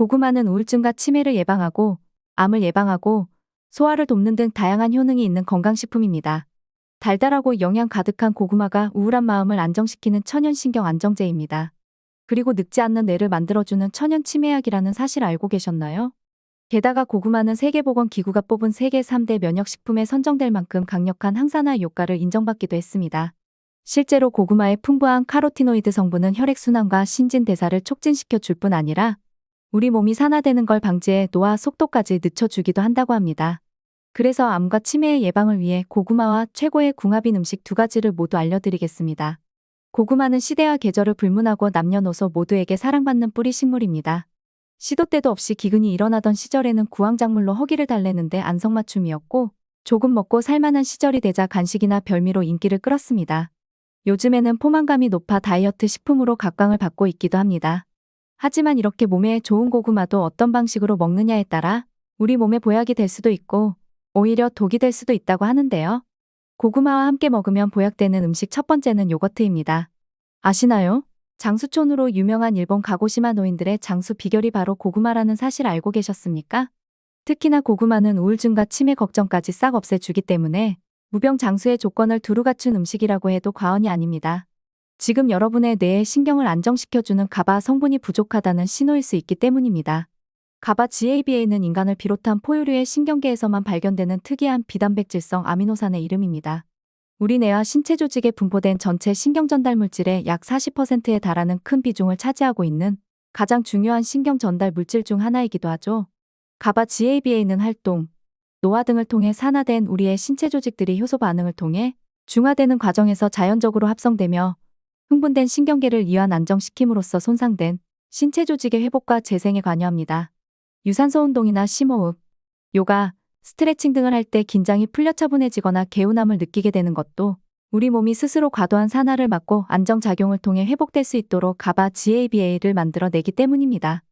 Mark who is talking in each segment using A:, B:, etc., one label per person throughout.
A: 고구마는 우울증과 치매를 예방하고 암을 예방하고 소화를 돕는 등 다양한 효능이 있는 건강식품입니다. 달달하고 영양 가득한 고구마가 우울한 마음을 안정시키는 천연신경 안정제입니다. 그리고 늙지 않는 뇌를 만들어주는 천연 치매약이라는 사실 알고 계셨나요? 게다가 고구마는 세계보건기구가 뽑은 세계 3대 면역식품에 선정될 만큼 강력한 항산화 효과를 인정받기도 했습니다. 실제로 고구마의 풍부한 카로티노이드 성분은 혈액순환과 신진대사를 촉진시켜 줄 뿐 아니라 우리 몸이 산화되는 걸 방지해 노화 속도까지 늦춰주기도 한다고 합니다. 그래서 암과 치매의 예방을 위해 고구마와 최고의 궁합인 음식 두 가지를 모두 알려드리겠습니다. 고구마는 시대와 계절을 불문하고 남녀노소 모두에게 사랑받는 뿌리 식물입니다. 시도 때도 없이 기근이 일어나던 시절에는 구황작물로 허기를 달래는데 안성맞춤이었고 조금 먹고 살만한 시절이 되자 간식이나 별미로 인기를 끌었습니다. 요즘에는 포만감이 높아 다이어트 식품으로 각광을 받고 있기도 합니다. 하지만 이렇게 몸에 좋은 고구마도 어떤 방식으로 먹느냐에 따라 우리 몸에 보약이 될 수도 있고 오히려 독이 될 수도 있다고 하는데요. 고구마와 함께 먹으면 보약되는 음식 첫 번째는 요거트입니다. 아시나요? 장수촌으로 유명한 일본 가고시마 노인들의 장수 비결이 바로 고구마라는 사실 알고 계셨습니까? 특히나 고구마는 우울증과 치매 걱정까지 싹 없애주기 때문에 무병장수의 조건을 두루 갖춘 음식이라고 해도 과언이 아닙니다. 지금 여러분의 뇌의 신경을 안정시켜주는 가바 성분이 부족하다는 신호일 수 있기 때문입니다. 가바 GABA는 인간을 비롯한 포유류의 신경계에서만 발견되는 특이한 비단백질성 아미노산의 이름입니다. 우리 뇌와 신체 조직에 분포된 전체 신경전달 물질의 약 40%에 달하는 큰 비중을 차지하고 있는 가장 중요한 신경전달 물질 중 하나이기도 하죠. 가바 GABA는 활동, 노화 등을 통해 산화된 우리의 신체 조직들이 효소 반응을 통해 중화되는 과정에서 자연적으로 합성되며 흥분된 신경계를 이완 안정시킴으로써 손상된 신체 조직의 회복과 재생에 관여합니다. 유산소 운동이나 심호흡, 요가, 스트레칭 등을 할 때 긴장이 풀려 차분해지거나 개운함을 느끼게 되는 것도 우리 몸이 스스로 과도한 산화를 막고 안정작용을 통해 회복될 수 있도록 가바 GABA를 만들어내기 때문입니다.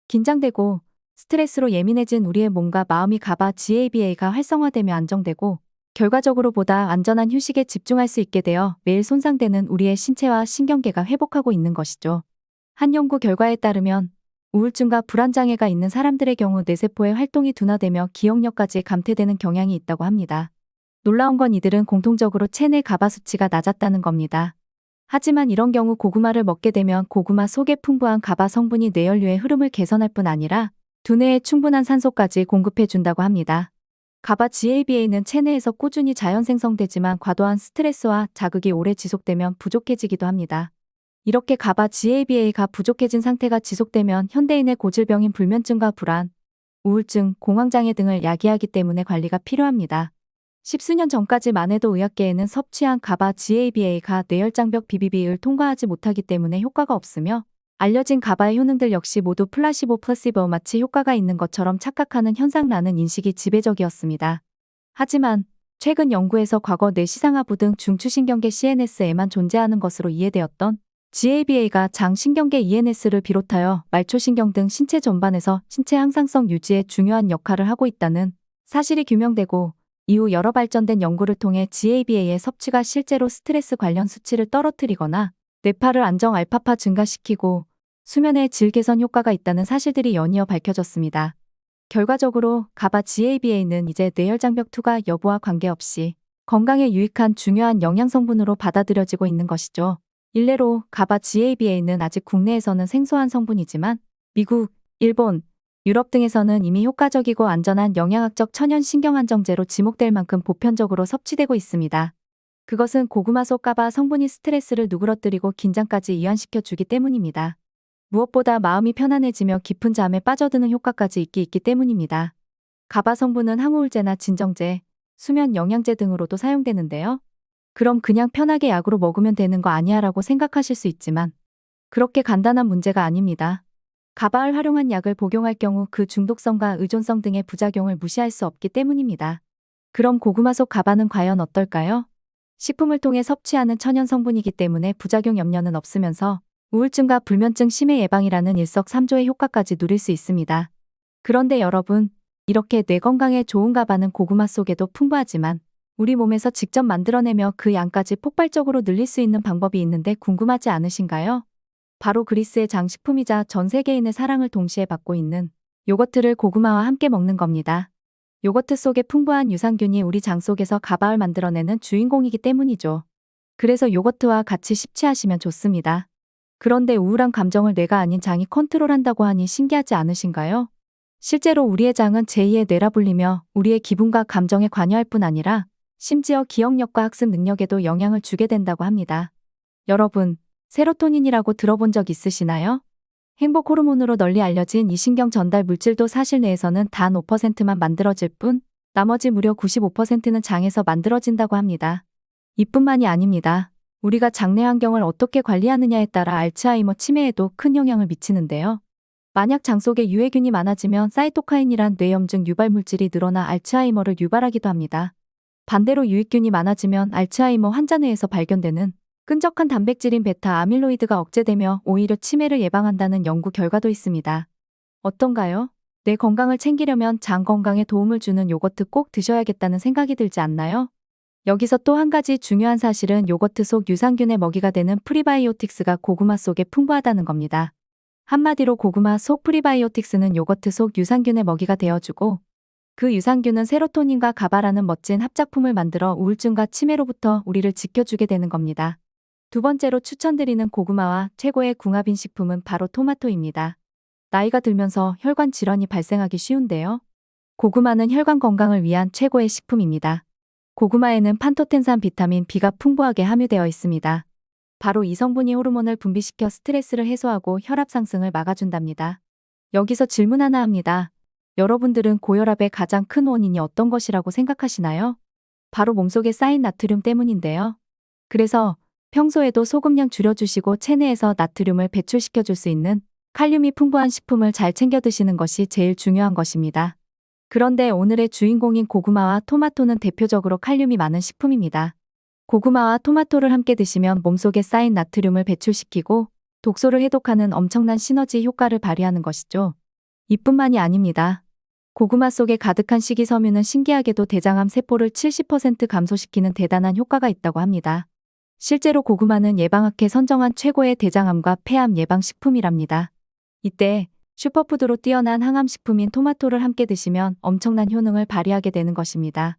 A: 긴장되고 스트레스로 예민해진 우리의 몸과 마음이 가바 GABA가 활성화되며 안정되고 결과적으로 보다 안전한 휴식에 집중할 수 있게 되어 매일 손상되는 우리의 신체와 신경계가 회복하고 있는 것이죠. 한 연구 결과에 따르면 우울증과 불안장애가 있는 사람들의 경우 뇌세포의 활동이 둔화되며 기억력까지 감퇴되는 경향이 있다고 합니다. 놀라운 건 이들은 공통적으로 체내 가바 수치가 낮았다는 겁니다. 하지만 이런 경우 고구마를 먹게 되면 고구마 속의 풍부한 가바 성분이 뇌연류의 흐름을 개선할 뿐 아니라 두뇌에 충분한 산소까지 공급해 준다고 합니다. 가바 GABA는 체내에서 꾸준히 자연 생성되지만 과도한 스트레스와 자극이 오래 지속되면 부족해지기도 합니다. 이렇게 가바 GABA가 부족해진 상태가 지속되면 현대인의 고질병인 불면증과 불안, 우울증, 공황장애 등을 야기하기 때문에 관리가 필요합니다. 십수년 전까지만 해도 의학계에는 섭취한 가바 GABA가 뇌혈장벽 BBB를 통과하지 못하기 때문에 효과가 없으며 알려진 가바의 효능들 역시 모두 플라시보 마치 효과가 있는 것처럼 착각하는 현상라는 인식이 지배적이었습니다. 하지만 최근 연구에서 과거 뇌시상하부 등 중추신경계 CNS에만 존재하는 것으로 이해되었던 GABA가 장신경계 ENS를 비롯하여 말초신경 등 신체 전반에서 신체 항상성 유지에 중요한 역할을 하고 있다는 사실이 규명되고 이후 여러 발전된 연구를 통해 GABA의 섭취가 실제로 스트레스 관련 수치를 떨어뜨리거나 뇌파를 안정 알파파 증가시키고 수면의 질 개선 효과가 있다는 사실들이 연이어 밝혀졌습니다. 결과적으로 가바 GABA는 이제 뇌혈장벽 투과 여부와 관계없이 건강에 유익한 중요한 영양성분으로 받아들여지고 있는 것이죠. 일례로 가바 GABA는 아직 국내에서는 생소한 성분이지만 미국, 일본, 유럽 등에서는 이미 효과적이고 안전한 영양학적 천연 신경안정제로 지목될 만큼 보편적으로 섭취되고 있습니다. 그것은 고구마 속 가바 성분이 스트레스를 누그러뜨리고 긴장까지 이완시켜 주기 때문입니다. 무엇보다 마음이 편안해지며 깊은 잠에 빠져드는 효과까지 있기 때문입니다. 가바 성분은 항우울제나 진정제, 수면 영양제 등으로도 사용되는데요. 그럼 그냥 편하게 약으로 먹으면 되는 거 아니야 라고 생각하실 수 있지만 그렇게 간단한 문제가 아닙니다. 가바를 활용한 약을 복용할 경우 그 중독성과 의존성 등의 부작용을 무시할 수 없기 때문입니다. 그럼 고구마 속 가바는 과연 어떨까요? 식품을 통해 섭취하는 천연 성분이기 때문에 부작용 염려는 없으면서 우울증과 불면증 심해 예방이라는 일석삼조의 효과까지 누릴 수 있습니다. 그런데 여러분, 이렇게 뇌 건강에 좋은 가바는 고구마 속에도 풍부하지만 우리 몸에서 직접 만들어내며 그 양까지 폭발적으로 늘릴 수 있는 방법이 있는데 궁금하지 않으신가요? 바로 그리스의 장식품이자 전 세계인의 사랑을 동시에 받고 있는 요거트를 고구마와 함께 먹는 겁니다. 요거트 속에 풍부한 유산균이 우리 장 속에서 가바을 만들어내는 주인공이기 때문이죠. 그래서 요거트와 같이 섭취하시면 좋습니다. 그런데 우울한 감정을 뇌가 아닌 장이 컨트롤한다고 하니 신기하지 않으신가요? 실제로 우리의 장은 제2의 뇌라 불리며 우리의 기분과 감정에 관여할 뿐 아니라 심지어 기억력과 학습 능력에도 영향을 주게 된다고 합니다. 여러분, 세로토닌이라고 들어본 적 있으시나요? 행복 호르몬으로 널리 알려진 이 신경 전달 물질도 사실 뇌에서는 단 5%만 만들어질 뿐 나머지 무려 95%는 장에서 만들어진다고 합니다. 이뿐만이 아닙니다. 우리가 장내 환경을 어떻게 관리하느냐에 따라 알츠하이머 치매에도 큰 영향을 미치는데요. 만약 장 속에 유해균이 많아지면 사이토카인이란 뇌염증 유발 물질이 늘어나 알츠하이머를 유발하기도 합니다. 반대로 유익균이 많아지면 알츠하이머 환자 뇌에서 발견되는 끈적한 단백질인 베타 아밀로이드가 억제되며 오히려 치매를 예방한다는 연구 결과도 있습니다. 어떤가요? 내 건강을 챙기려면 장 건강에 도움을 주는 요거트 꼭 드셔야겠다는 생각이 들지 않나요? 여기서 또 한 가지 중요한 사실은 요거트 속 유산균의 먹이가 되는 프리바이오틱스가 고구마 속에 풍부하다는 겁니다. 한마디로 고구마 속 프리바이오틱스는 요거트 속 유산균의 먹이가 되어주고 그 유산균은 세로토닌과 가바라는 멋진 합작품을 만들어 우울증과 치매로부터 우리를 지켜주게 되는 겁니다. 두 번째로 추천드리는 고구마와 최고의 궁합인 식품은 바로 토마토입니다. 나이가 들면서 혈관 질환이 발생하기 쉬운데요. 고구마는 혈관 건강을 위한 최고의 식품입니다. 고구마에는 판토텐산 비타민 B가 풍부하게 함유되어 있습니다. 바로 이 성분이 호르몬을 분비시켜 스트레스를 해소하고 혈압 상승을 막아준답니다. 여기서 질문 하나 합니다. 여러분들은 고혈압의 가장 큰 원인이 어떤 것이라고 생각하시나요? 바로 몸속에 쌓인 나트륨 때문인데요. 그래서 평소에도 소금량 줄여주시고 체내에서 나트륨을 배출시켜줄 수 있는 칼륨이 풍부한 식품을 잘 챙겨 드시는 것이 제일 중요한 것입니다. 그런데 오늘의 주인공인 고구마와 토마토는 대표적으로 칼륨이 많은 식품입니다. 고구마와 토마토를 함께 드시면 몸속에 쌓인 나트륨을 배출시키고 독소를 해독하는 엄청난 시너지 효과를 발휘하는 것이죠. 이뿐만이 아닙니다. 고구마 속에 가득한 식이섬유는 신기하게도 대장암 세포를 70% 감소시키는 대단한 효과가 있다고 합니다. 실제로 고구마는 예방학회 선정한 최고의 대장암과 폐암 예방식품이랍니다. 이때 슈퍼푸드로 뛰어난 항암식품인 토마토를 함께 드시면 엄청난 효능을 발휘하게 되는 것입니다.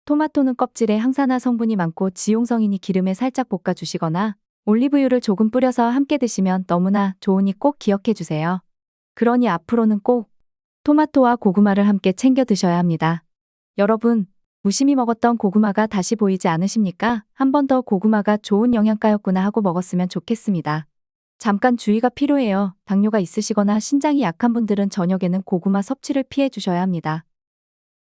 A: 토마토는 껍질에 항산화 성분이 많고 지용성이니 기름에 살짝 볶아주시거나 올리브유를 조금 뿌려서 함께 드시면 너무나 좋으니 꼭 기억해 주세요. 그러니 앞으로는 꼭 토마토와 고구마를 함께 챙겨 드셔야 합니다. 여러분, 무심히 먹었던 고구마가 다시 보이지 않으십니까? 한 번 더 고구마가 좋은 영양가였구나 하고 먹었으면 좋겠습니다. 잠깐 주의가 필요해요. 당뇨가 있으시거나 신장이 약한 분들은 저녁에는 고구마 섭취를 피해 주셔야 합니다.